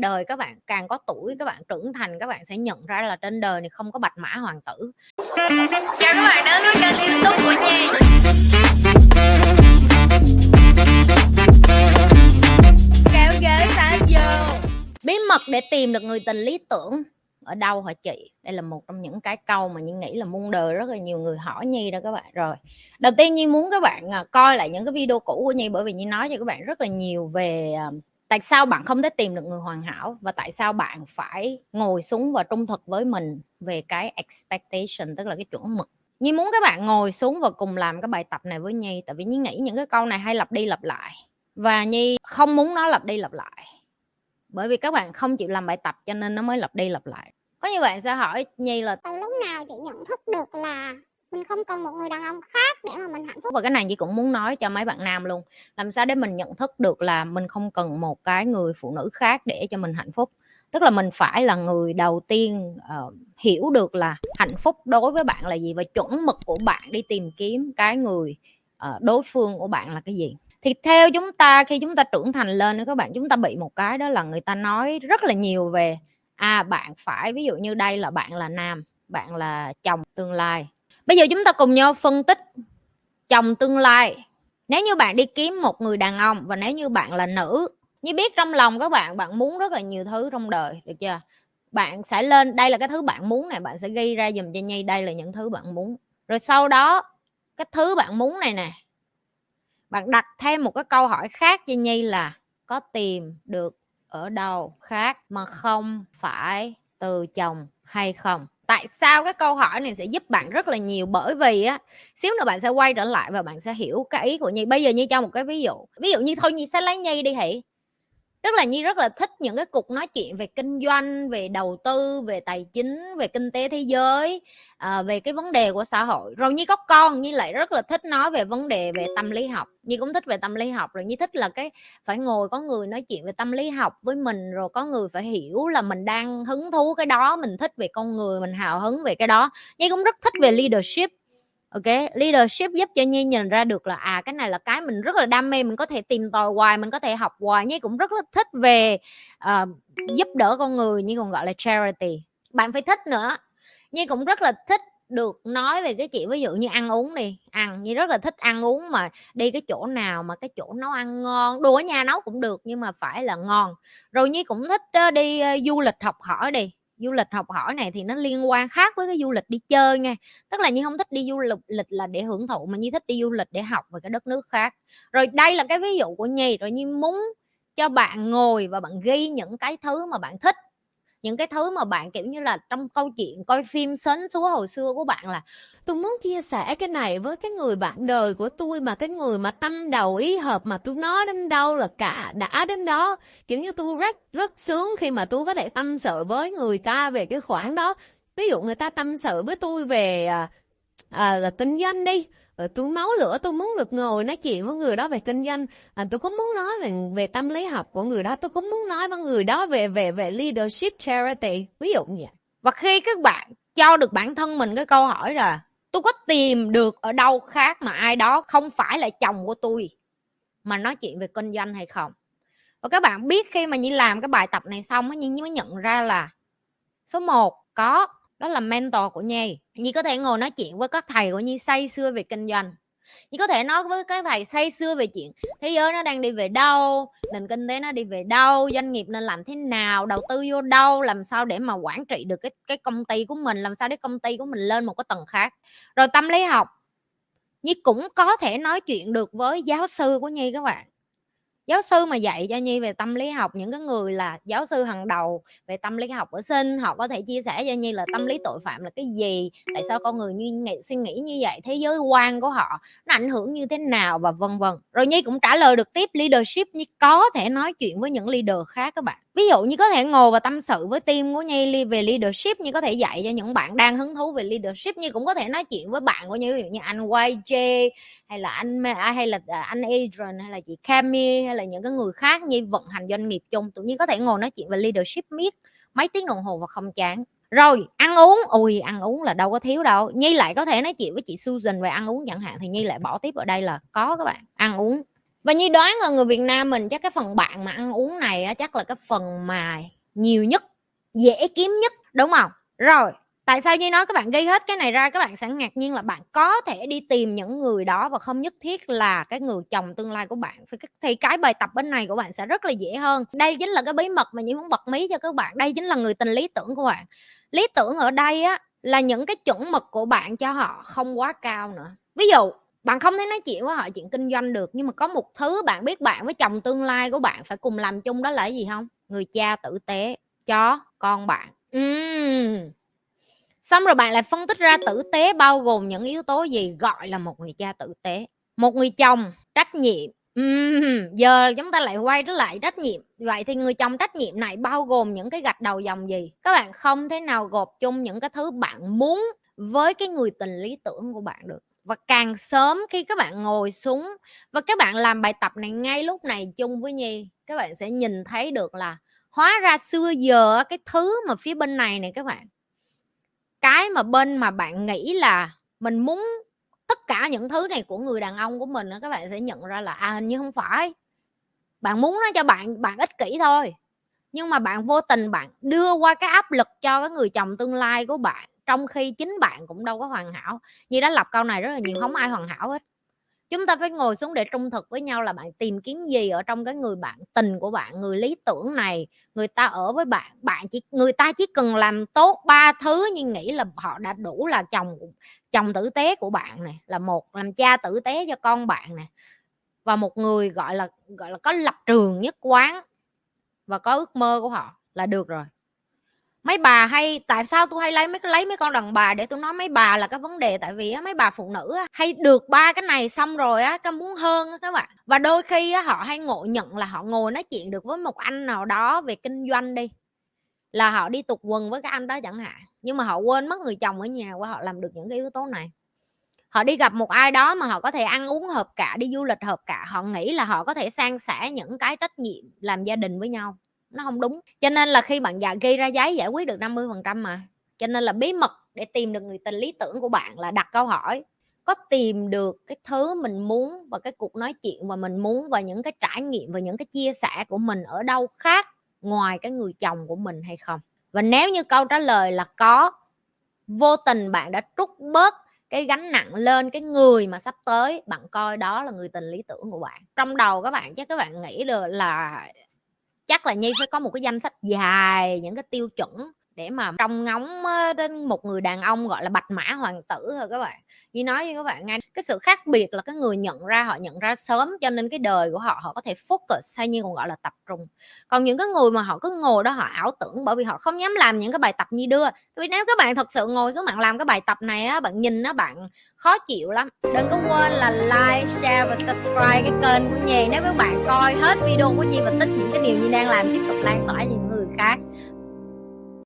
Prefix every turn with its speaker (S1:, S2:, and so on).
S1: Đời các bạn càng có tuổi, các bạn trưởng thành, các bạn sẽ nhận ra là trên đời này không có bạch mã hoàng tử. Chào các bạn đến với kênh YouTube của Nhi. Kéo ghế sát vô. Bí mật để tìm được người tình lý tưởng ở đâu hả chị? Đây là một trong những cái câu mà Nhi nghĩ là muôn đời rất là nhiều người hỏi Nhi đó các bạn. Rồi, đầu tiên Nhi muốn các bạn coi lại những cái video cũ của Nhi, bởi vì Nhi nói cho các bạn rất là nhiều về tại sao bạn không thể tìm được người hoàn hảo và tại sao bạn phải ngồi xuống và trung thực với mình về cái expectation, tức là cái chuẩn mực. Nhi muốn các bạn ngồi xuống và cùng làm cái bài tập này với Nhi, tại vì Nhi nghĩ những cái câu này hay lặp đi lặp lại và Nhi không muốn nó lặp đi lặp lại, bởi vì các bạn không chịu làm bài tập cho nên nó mới lặp đi lặp lại. Có như bạn sẽ hỏi Nhi là
S2: từ lúc nào chị nhận thức được là mình không cần một người đàn ông khác để mà mình hạnh phúc?
S1: và cái này Nhi cũng muốn nói cho mấy bạn nam luôn. Làm sao để mình nhận thức được là mình không cần một cái người phụ nữ khác để cho mình hạnh phúc? Tức là mình phải là người đầu tiên hiểu được là hạnh phúc đối với bạn là gì và chuẩn mực của bạn đi tìm kiếm cái người đối phương của bạn là cái gì. Thì theo chúng ta, khi chúng ta trưởng thành lên các bạn, chúng ta bị một cái đó là người ta nói rất là nhiều về bạn phải, ví dụ như đây là bạn là nam, bạn là chồng tương lai. Bây giờ chúng ta cùng nhau phân tích chồng tương lai. Nếu như bạn đi kiếm một người đàn ông và nếu như bạn là nữ, như biết trong lòng các bạn, bạn muốn rất là nhiều thứ trong đời, được chưa? Bạn sẽ lên, đây là cái thứ bạn muốn này, bạn sẽ ghi ra dùm cho Nhi, đây là những thứ bạn muốn. Rồi sau đó, cái thứ bạn muốn này nè, bạn đặt thêm một cái câu hỏi khác cho Nhi là có tìm được ở đâu khác mà không phải từ chồng hay không? Tại sao cái câu hỏi này sẽ giúp bạn rất là nhiều? Bởi vì xíu nữa bạn sẽ quay trở lại và bạn sẽ hiểu cái ý của Nhi. Bây giờ Nhi cho một cái ví dụ. Ví dụ như thôi Nhi sẽ lấy Nhi đi Hỷ. Nhi rất là thích những cái cuộc nói chuyện về kinh doanh, về đầu tư, về tài chính, về kinh tế thế giới, về cái vấn đề của xã hội. Rồi Nhi có con, Nhi lại rất là thích nói về vấn đề về tâm lý học. Nhi cũng thích về tâm lý học. Rồi Nhi thích là cái phải ngồi có người nói chuyện về tâm lý học với mình, rồi có người phải hiểu là mình đang hứng thú cái đó, mình thích về con người, mình hào hứng về cái đó. Nhi cũng rất thích về leadership. Ok, leadership giúp cho Nhi nhìn ra được là cái này là cái mình rất là đam mê, mình có thể tìm tòi hoài, mình có thể học hoài. Nhi cũng rất là thích về giúp đỡ con người, Nhi còn gọi là charity. Bạn phải thích nữa. Nhi cũng rất là thích được nói về cái chuyện ví dụ như ăn uống đi, Nhi rất là thích ăn uống, mà đi cái chỗ nào mà cái chỗ nấu ăn ngon, đồ ở nhà nấu cũng được nhưng mà phải là ngon. Rồi Nhi cũng thích đi du lịch học hỏi đi. Du lịch học hỏi này thì nó liên quan khác với cái du lịch đi chơi nha. Tức là Nhi không thích đi du lịch là để hưởng thụ, mà Nhi thích đi du lịch để học về cái đất nước khác. Rồi đây là cái ví dụ của Nhi. Rồi Nhi muốn cho bạn ngồi và bạn ghi những cái thứ mà bạn thích, những cái thứ mà bạn kiểu như là trong câu chuyện coi phim Sến Súa hồi xưa của bạn là
S3: tôi muốn chia sẻ cái này với cái người bạn đời của tôi, mà cái người mà tâm đầu ý hợp, mà tôi nói đến đâu là cả đã đến đó. Kiểu như tôi rất sướng khi mà tôi có thể tâm sự với người ta về cái khoản đó. Ví dụ người ta tâm sự với tôi về là kinh doanh đi, tôi máu lửa, tôi muốn được ngồi nói chuyện với người đó về kinh doanh. Tôi cũng muốn nói về tâm lý học của người đó, tôi cũng muốn nói với người đó về leadership charity, ví dụ như vậy.
S1: Và khi các bạn cho được bản thân mình cái câu hỏi là tôi có tìm được ở đâu khác mà ai đó không phải là chồng của tôi mà nói chuyện về kinh doanh hay không? Và các bạn biết khi mà Nhi làm cái bài tập này xong Nhi mới nhận ra là số 1 có, đó là mentor của Nhi. Nhi có thể ngồi nói chuyện với các thầy của Nhi say sưa về kinh doanh. Nhi có thể nói với các thầy say sưa về chuyện thế giới nó đang đi về đâu, nền kinh tế nó đi về đâu, doanh nghiệp nên làm thế nào, đầu tư vô đâu, làm sao để mà quản trị được cái công ty của mình, làm sao để công ty của mình lên một cái tầng khác. Rồi tâm lý học, Nhi cũng có thể nói chuyện được với giáo sư của Nhi các bạn. Giáo sư mà dạy cho Nhi về tâm lý học, những cái người là giáo sư hàng đầu về tâm lý học ở sinh, họ có thể chia sẻ cho Nhi là tâm lý tội phạm là cái gì, tại sao con người suy nghĩ như vậy, thế giới quan của họ nó ảnh hưởng như thế nào và vân vân. Rồi Nhi cũng trả lời được tiếp leadership. Nhi có thể nói chuyện với những leader khác các bạn. Ví dụ như có thể ngồi và tâm sự với team của Nhi về leadership. Nhi có thể dạy cho những bạn đang hứng thú về leadership. Nhi cũng có thể nói chuyện với bạn của Nhi, ví dụ như anh YJ hay là anh Adrian hay là chị Cami hay là những cái người khác Nhi vận hành doanh nghiệp chung. Tụi Nhi có thể ngồi nói chuyện về leadership miết mấy tiếng đồng hồ và không chán. Rồi ăn uống, ăn uống là đâu có thiếu đâu. Nhi lại có thể nói chuyện với chị Susan về ăn uống chẳng hạn, thì Nhi lại bỏ tiếp ở đây là có các bạn, ăn uống. Và Nhi đoán là người Việt Nam mình chắc cái phần bạn mà ăn uống này á, chắc là cái phần mà nhiều nhất, dễ kiếm nhất, đúng không? Rồi, tại sao Nhi nói các bạn ghi hết cái này ra, các bạn sẽ ngạc nhiên là bạn có thể đi tìm những người đó và không nhất thiết là cái người chồng tương lai của bạn. Thì cái bài tập bên này của bạn sẽ rất là dễ hơn. Đây chính là cái bí mật mà Nhi muốn bật mí cho các bạn. Đây chính là người tình lý tưởng của bạn. Lý tưởng ở đây á là những cái chuẩn mực của bạn cho họ không quá cao nữa. Ví dụ bạn không thể nói chuyện với họ chuyện kinh doanh được, nhưng mà có một thứ bạn biết bạn với chồng tương lai của bạn phải cùng làm chung, đó là cái gì không? Người cha tử tế cho con bạn. Xong rồi bạn lại phân tích ra tử tế bao gồm những yếu tố gì gọi là một người cha tử tế. Một người chồng trách nhiệm. Giờ chúng ta lại quay trở lại trách nhiệm. Vậy thì người chồng trách nhiệm này bao gồm những cái gạch đầu dòng gì? Các bạn không thể nào gộp chung những cái thứ bạn muốn với cái người tình lý tưởng của bạn được. Và càng sớm khi các bạn ngồi xuống và các bạn làm bài tập này ngay lúc này chung với Nhi, các bạn sẽ nhìn thấy được là hóa ra xưa giờ cái thứ mà phía bên này các bạn, cái mà bên mà bạn nghĩ là mình muốn tất cả những thứ này của người đàn ông của mình, các bạn sẽ nhận ra là hình như không phải. Bạn muốn nó cho bạn ích kỷ thôi, nhưng mà bạn vô tình bạn đưa qua cái áp lực cho cái người chồng tương lai của bạn, trong khi chính bạn cũng đâu có hoàn hảo. Như đã lặp câu này rất là nhiều, không ai hoàn hảo hết. Chúng ta phải ngồi xuống để trung thực với nhau là bạn tìm kiếm gì ở trong cái người bạn tình của bạn, người lý tưởng này. Người ta ở với bạn, người ta chỉ cần làm tốt 3 thứ nhưng nghĩ là họ đã đủ là chồng tử tế của bạn này, là một làm cha tử tế cho con bạn nè, và một người gọi là có lập trường nhất quán và có ước mơ của họ là được rồi. Mấy bà hay, tại sao tôi hay lấy mấy con đàn bà để tôi nói mấy bà là cái vấn đề, tại vì mấy bà phụ nữ hay được 3 cái này xong rồi cái muốn hơn các bạn. Và đôi khi họ hay ngộ nhận là họ ngồi nói chuyện được với một anh nào đó về kinh doanh đi, là họ đi tục quần với cái anh đó chẳng hạn, nhưng mà họ quên mất người chồng ở nhà của họ làm được những cái yếu tố này. Họ đi gặp một ai đó mà họ có thể ăn uống hợp cả, đi du lịch hợp cả, họ nghĩ là họ có thể san sẻ những cái trách nhiệm làm gia đình với nhau. Nó không đúng. Cho nên là khi bạn ghi ra giấy giải quyết được 50% mà. Cho nên là bí mật để tìm được người tình lý tưởng của bạn là đặt câu hỏi có tìm được cái thứ mình muốn và cái cuộc nói chuyện mà mình muốn và những cái trải nghiệm và những cái chia sẻ của mình ở đâu khác ngoài cái người chồng của mình hay không. Và nếu như câu trả lời là có, vô tình bạn đã trút bớt cái gánh nặng lên cái người mà sắp tới bạn coi đó là người tình lý tưởng của bạn. Trong đầu các bạn chắc các bạn nghĩ được là chắc là Nhi phải có một cái danh sách dài những cái tiêu chuẩn để mà trông ngóng đến một người đàn ông gọi là bạch mã hoàng tử thôi các bạn. Nhi nói với các bạn ngay, cái sự khác biệt là cái người họ nhận ra sớm, cho nên cái đời của họ có thể focus, hay như còn gọi là tập trung. Còn những cái người mà họ cứ ngồi đó họ ảo tưởng, bởi vì họ không dám làm những cái bài tập Nhi đưa. Vì nếu các bạn thật sự ngồi xuống bạn làm cái bài tập này bạn nhìn bạn khó chịu lắm. Đừng có quên là like, share và subscribe cái kênh của Nhi. Nếu các bạn coi hết video của Nhi và thích những cái điều Nhi đang làm, tiếp tục lan tỏa cho những người khác.